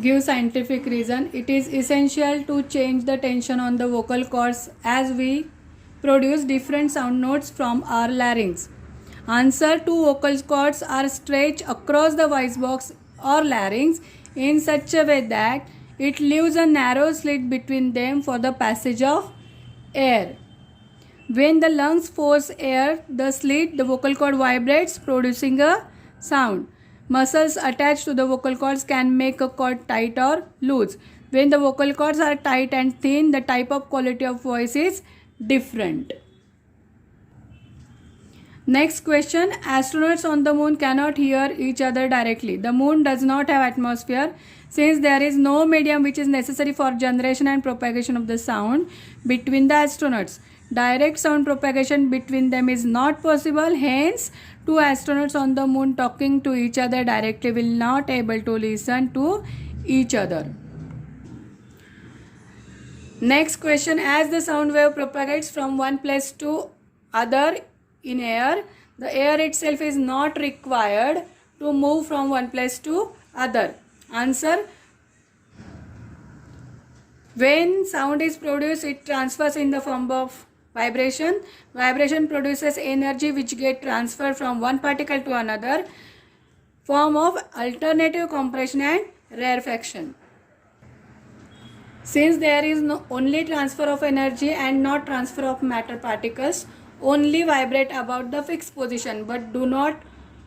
Give scientific reason. It is essential to change the tension on the vocal cords as we produce different sound notes from our larynx. Answer: two vocal cords are stretched across the voice box or larynx in such a way that it leaves a narrow slit between them for the passage of air. When the lungs force air, the slit, the vocal cord vibrates, producing a sound. Muscles attached to the vocal cords can make a cord tight or loose. When the vocal cords are tight and thin, the type of quality of voice is different. Next question. Astronauts on the moon cannot hear each other directly. The moon does not have atmosphere. Since there is no medium which is necessary for generation and propagation of the sound between the astronauts, direct sound propagation between them is not possible. Hence, two astronauts on the moon talking to each other directly will not able to listen to each other. Next question. As the sound wave propagates from one place to other in air, the air itself is not required to move from one place to other. Answer: when sound is produced, it transfers in the form of vibration. Vibration produces energy which get transferred from one particle to another, form of alternative compression and rarefaction. Since there is only transfer of energy and not transfer of matter, particles only vibrate about the fixed position but do not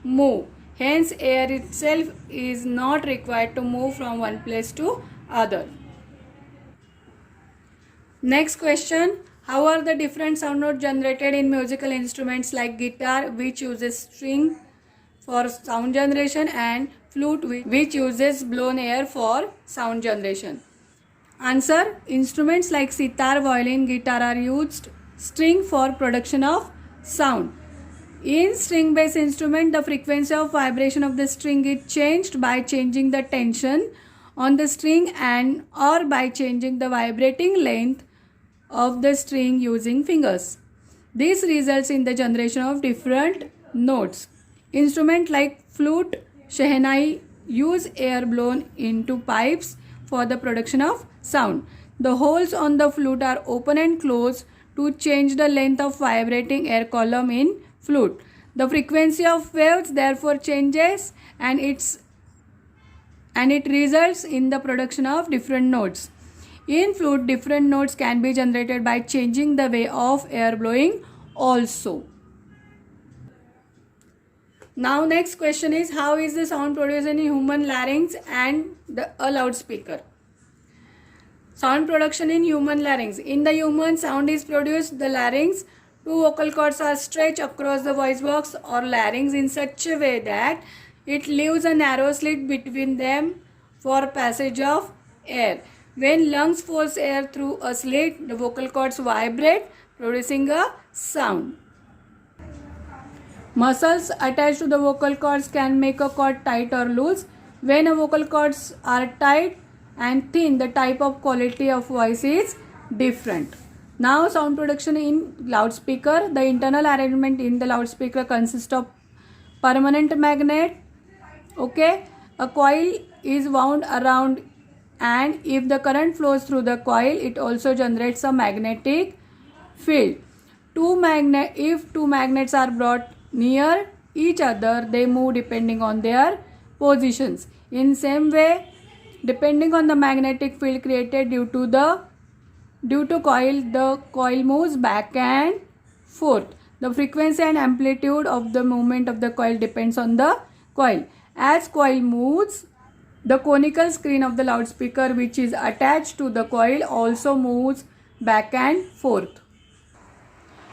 move. Hence, air itself is not required to move from one place to other. Next question. How are the different sound notes generated in musical instruments like guitar, which uses string for sound generation, and flute, which uses blown air for sound generation? Answer: instruments like sitar, violin, guitar are used string for production of sound. In string-based instrument, the frequency of vibration of the string is changed by changing the tension on the string and or by changing the vibrating length of the string using fingers. This results in the generation of different notes. Instruments like flute, shehnai use air blown into pipes for the production of sound. The holes on the flute are open and closed to change the length of vibrating air column in flute. The frequency of waves therefore changes and it results in the production of different notes. In flute, different notes can be generated by changing the way of air blowing also. Now next question is, how is the sound produced in human larynx and a loudspeaker? Sound production in human larynx. In the human, sound is produced the larynx. Two vocal cords are stretched across the voice box or larynx in such a way that it leaves a narrow slit between them for passage of air. When lungs force air through a slit, the vocal cords vibrate, producing a sound. Muscles attached to the vocal cords can make a cord tight or loose. When a vocal cords are tight and thin, the type of quality of voice is different. Now, sound production in loudspeaker. The internal arrangement in the loudspeaker consists of permanent magnet. Okay, a coil is wound around, and if the current flows through the coil, it also generates a magnetic field. If two magnets are brought near each other, they move depending on their positions. In same way, depending on the magnetic field created due to coil, the coil moves back and forth. The frequency and amplitude of the movement of the coil depends on the coil. As coil moves, the conical screen of the loudspeaker, which is attached to the coil, also moves back and forth.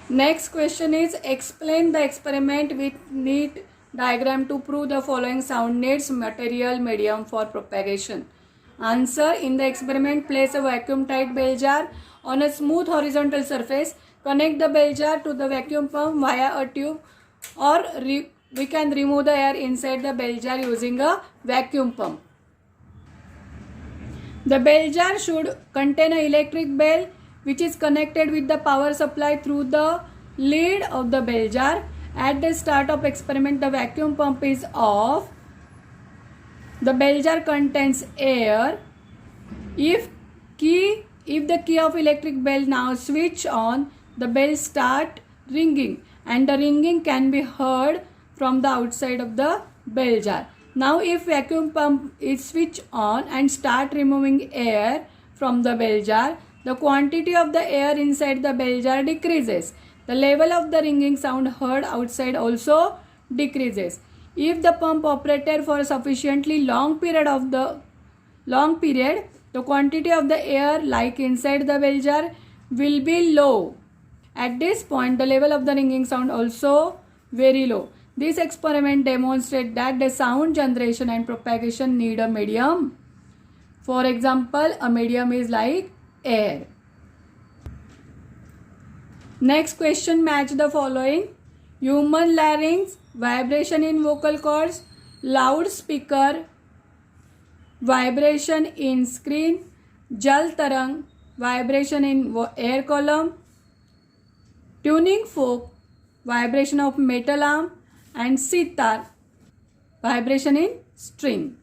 Next question is, explain the experiment with neat diagram to prove the following sound needs material medium for propagation. Answer: in the experiment, place a vacuum tight bell jar on a smooth horizontal surface. Connect the bell jar to the vacuum pump via a tube, or we can remove the air inside the bell jar using a vacuum pump. The bell jar should contain an electric bell which is connected with the power supply through the lid of the bell jar. At the start of experiment, the vacuum pump is off. The bell jar contains air. If the key of electric bell now switch on, the bell start ringing and the ringing can be heard from the outside of the bell jar. Now if vacuum pump is switched on and start removing air from the bell jar, the quantity of the air inside the bell jar decreases. The level of the ringing sound heard outside also decreases. If the pump operated for a sufficiently long period, the quantity of the air like inside the bell jar will be low. At this point, the level of the ringing sound also very low. This experiment demonstrates that the sound generation and propagation need a medium. For example, a medium is like air. Next question, match the following. Human larynx, vibration in vocal cords, loudspeaker, vibration in screen, jal tarang, vibration in air column, tuning fork, vibration of metal arm, and sitar, vibration in string.